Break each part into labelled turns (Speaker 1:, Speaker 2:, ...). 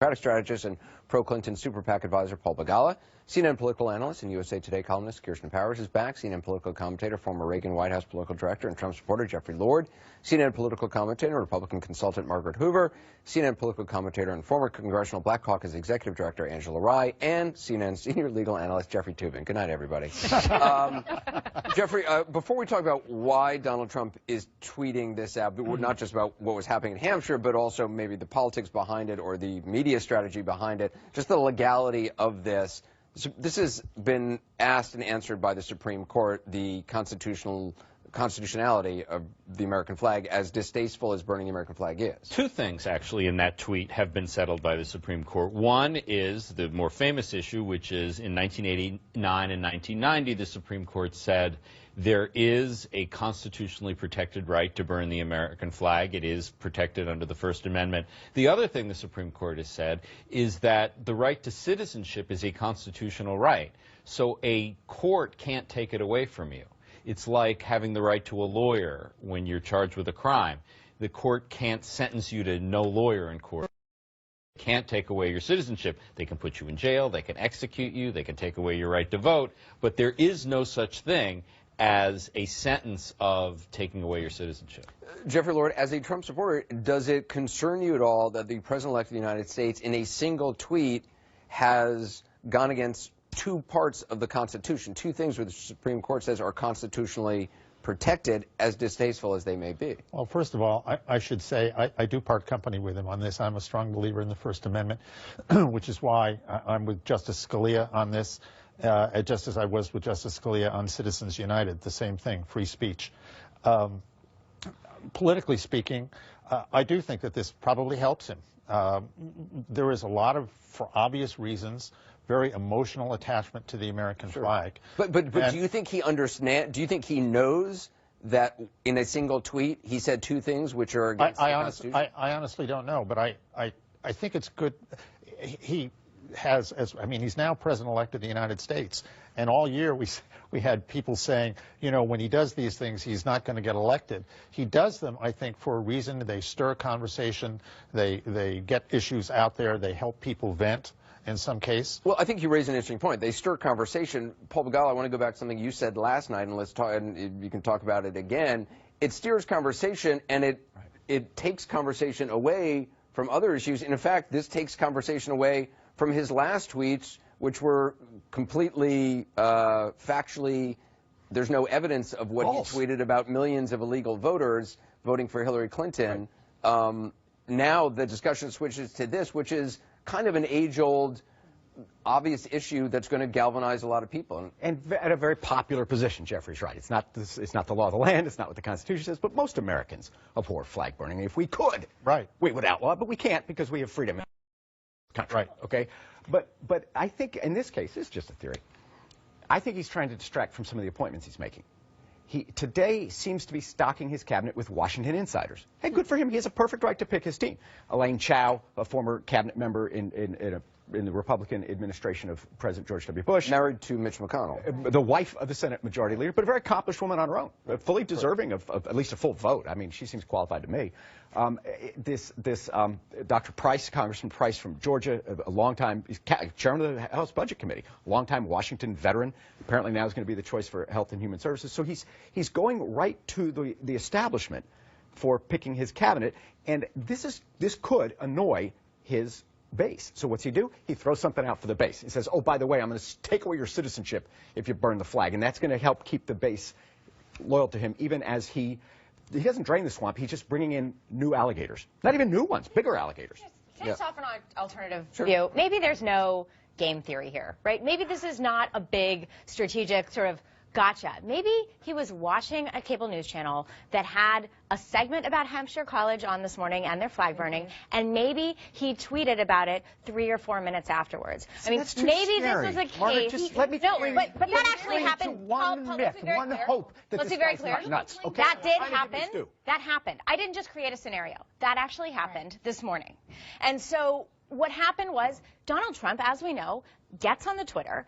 Speaker 1: Democratic strategist and pro-Clinton super PAC advisor Paul Begala. CNN political analyst and USA Today columnist Kirsten Powers is back. CNN political commentator, former Reagan White House political director and Trump supporter Jeffrey Lord. CNN political commentator and Republican consultant Margaret Hoover. CNN political commentator and former Congressional Black Caucus executive director Angela Rye. And CNN senior legal analyst Jeffrey Toobin. Good night, everybody. Jeffrey, before we talk about why Donald Trump is tweeting this out, not just about what was happening in Hampshire, but also maybe the politics behind it or the media strategy behind it, just the legality of this. This has been asked and answered by the Supreme Court, the constitutionality of the American flag, as distasteful as burning the American flag is.
Speaker 2: Two things, actually, in that tweet have been settled by the Supreme Court. One is the more famous issue, which is in 1989 and 1990, the Supreme Court said there is a constitutionally protected right to burn the American flag. It is protected under the First Amendment. The other thing the Supreme Court has said is that the right to citizenship is a constitutional right. So a court can't take it away from you. It's like having the right to a lawyer when you're charged with a crime. The court can't sentence you to no lawyer in court. They can't take away your citizenship. They can put you in jail, they can execute you, they can take away your right to vote, but there is no such thing as a sentence of taking away your citizenship.
Speaker 1: Jeffrey Lord, as a Trump supporter, does it concern you at all that the President-elect of the United States, in a single tweet, has gone against two parts of the Constitution, two things where the Supreme Court says are constitutionally protected, as distasteful as they may be?
Speaker 3: Well, first of all, I should say I do part company with him on this. I'm a strong believer in the First Amendment, which is why I'm with Justice Scalia on this, just as I was with Justice Scalia on Citizens United, the same thing, free speech. Politically speaking, I do think that this probably helps him. There is a lot of, for obvious reasons, very emotional attachment to the American flag.
Speaker 1: But do you think he understands, do you think he knows that in a single tweet he said two things which are against the Constitution?
Speaker 3: I honestly don't know, but I think it's good. He has, I mean, he's now President-elect of the United States, and all year we had people saying, you know, when he does these things, he's not going to get elected. He does them, I think, for a reason. They stir conversation. They get issues out there. They help people vent in some case.
Speaker 1: Well, I think you raise an interesting point. They stir conversation. Paul Begala, I want to go back to something you said last night, and let's talk, and you can talk about it again. It steers conversation, and it takes conversation away from other issues. And in fact, this takes conversation away from his last tweets, which were completely factually, there's no evidence of what he tweeted about millions of illegal voters voting for Hillary Clinton. Right. Now the discussion switches to this, which is kind of an age-old, obvious issue that's going to galvanize a lot of people.
Speaker 4: And at a very popular position, Jeffrey's right. It's not the law of the land, it's not what the Constitution says, but most Americans abhor flag burning. If we could, we would outlaw it, but we can't because we have freedom in the country. Right. Okay? But I think in this case, this is just a theory, I think he's trying to distract from some of the appointments he's making. He today seems to be stocking his cabinet with Washington insiders. Hey, good for him. He has a perfect right to pick his team. Elaine Chao, a former cabinet member in the Republican administration of President George W. Bush.
Speaker 1: Married to Mitch McConnell.
Speaker 4: The wife of the Senate Majority Leader, but a very accomplished woman on her own, fully deserving of at least a full vote. I mean, she seems qualified to me. Dr. Price, Congressman Price from Georgia, a longtime chairman of the House Budget Committee, longtime Washington veteran, apparently now is going to be the choice for Health and Human Services. So he's going right to the establishment for picking his cabinet, and this could annoy his base. So what's he do? He throws something out for the base. He says, oh, by the way, I'm going to take away your citizenship if you burn the flag. And that's going to help keep the base loyal to him, even as he doesn't drain the swamp. He's just bringing in new alligators. Not even new ones, bigger alligators.
Speaker 5: Can I just offer an alternative view? Maybe there's no game theory here, right? Maybe this is not a big strategic sort of gotcha. Maybe he was watching a cable news channel that had a segment about Hampshire College on this morning and their flag burning, and maybe he tweeted about it 3 or 4 minutes afterwards. I mean, maybe this was a case.
Speaker 4: Margaret, just let me
Speaker 5: but that actually happened.
Speaker 4: One myth, one hope that
Speaker 5: let's
Speaker 4: this
Speaker 5: be very
Speaker 4: guy's
Speaker 5: clear.
Speaker 4: not nuts. Okay?
Speaker 5: That did happen. That happened. I didn't just create a scenario. That actually happened this morning. And so what happened was Donald Trump, as we know, gets on the Twitter,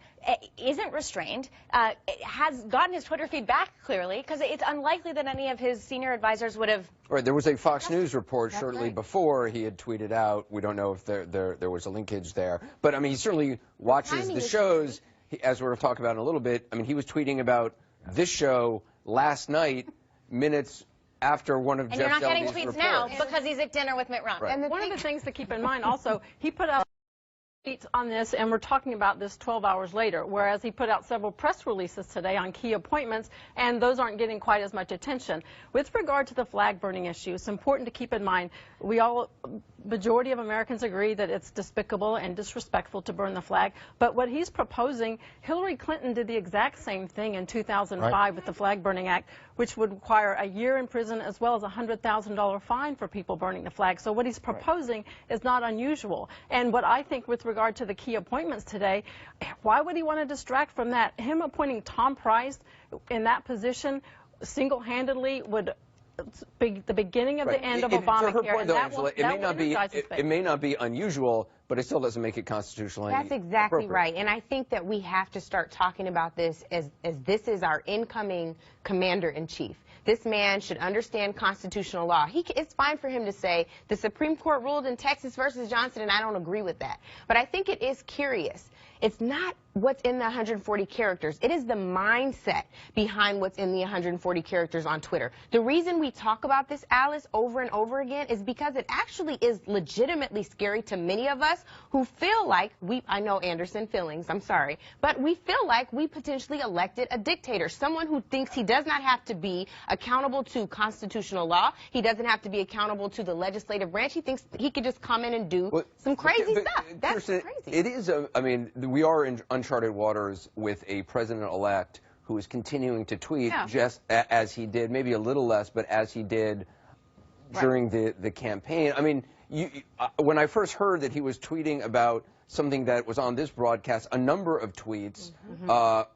Speaker 5: isn't restrained, has gotten his Twitter feed back clearly, because it's unlikely that any of his senior advisors would have.
Speaker 1: Right. There was a Fox News report shortly before he had tweeted out. We don't know if there was a linkage there, but I mean, he certainly watches the shows. As we're going to talk about in a little bit, I mean, he was tweeting about this show last night, minutes after one of Jeff Zeldy's reports.
Speaker 5: And you're not getting tweets now because he's at dinner with Mitt Romney.
Speaker 6: Right. And one of the things to keep in mind also, he put out tweets on this, and we're talking about this 12 hours later, whereas he put out several press releases today on key appointments, and those aren't getting quite as much attention. With regard to the flag burning issue, it's important to keep in mind, majority of Americans agree that it's despicable and disrespectful to burn the flag, but what he's proposing, Hillary Clinton did the exact same thing in 2005 with the Flag Burning Act, which would require a year in prison as well as a $100,000 fine for people burning the flag. So what he's proposing is not unusual. And what I think with regard to the key appointments today, why would he want to distract from that? Him appointing Tom Price in that position single-handedly would be the beginning of the end of Obamacare.
Speaker 1: For her point, though, Angela, it may not be unusual, but it still doesn't make it constitutionally
Speaker 7: That's exactly right. And I think that we have to start talking about this as this is our incoming commander-in-chief. This man should understand constitutional law. It's fine for him to say, the Supreme Court ruled in Texas versus Johnson, and I don't agree with that. But I think it is curious. It's not what's in the 140 characters. It is the mindset behind what's in the 140 characters on Twitter. The reason we talk about this, Alice, over and over again is because it actually is legitimately scary to many of us who feel like I know Anderson feelings, I'm sorry, but we feel like we potentially elected a dictator, someone who thinks he does not have to be accountable to constitutional law. He doesn't have to be accountable to the legislative branch. He thinks he could just come in and do some crazy stuff. That's
Speaker 1: Kirsten,
Speaker 7: crazy.
Speaker 1: It is, I mean, we are in uncharted waters with a president-elect who is continuing to tweet just as he did, maybe a little less, but as he did during the campaign. I mean, when I first heard that he was tweeting about something that was on this broadcast, a number of tweets,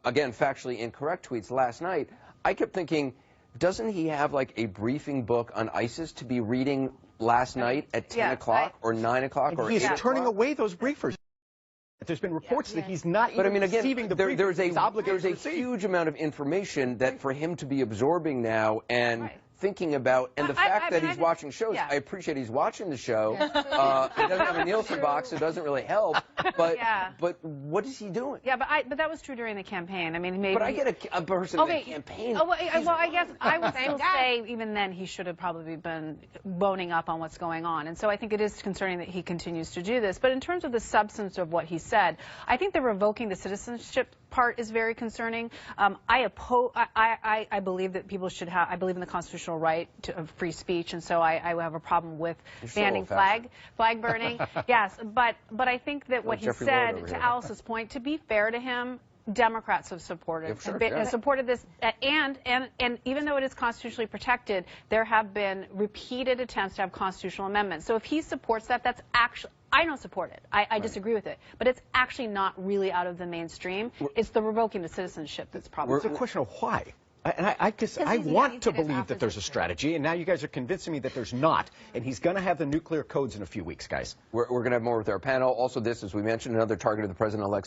Speaker 1: again, factually incorrect tweets last night, I kept thinking, doesn't he have like a briefing book on ISIS to be reading last night at 10 o'clock or 9 o'clock or 8 o'clock?
Speaker 4: He's turning away those briefers. There's been reports that he's not even receiving the briefing.
Speaker 1: There's a huge amount of information that for him to be absorbing now and thinking about, and the fact that he's watching shows, I appreciate he's watching the show. He doesn't have a Nielsen box, so it doesn't really help. But what is he doing?
Speaker 8: Yeah, but that was true during the campaign. I mean, maybe.
Speaker 1: But I get a person in the campaign.
Speaker 8: Well, I guess I would still say even then he should have probably been boning up on what's going on. And so I think it is concerning that he continues to do this. But in terms of the substance of what he said, I think the revoking the citizenship part is very concerning. I believe that people should have. I believe in the constitutional right of free speech, and so I have a problem with banning flag burning. Yes, but I think that what he said, to Alice's point, to be fair to him, Democrats have supported supported this, and even though it is constitutionally protected, there have been repeated attempts to have constitutional amendments. So if he supports that, that's actually. I don't support it. I disagree with it. But it's actually not really out of the mainstream. It's the revoking the citizenship that's problematic.
Speaker 4: It's a question of why. And I want to believe that there's a strategy, and now you guys are convincing me that there's not. And he's going to have the nuclear codes in a few weeks, guys.
Speaker 1: We're going to have more with our panel. Also, this, as we mentioned, another target of the president-elect's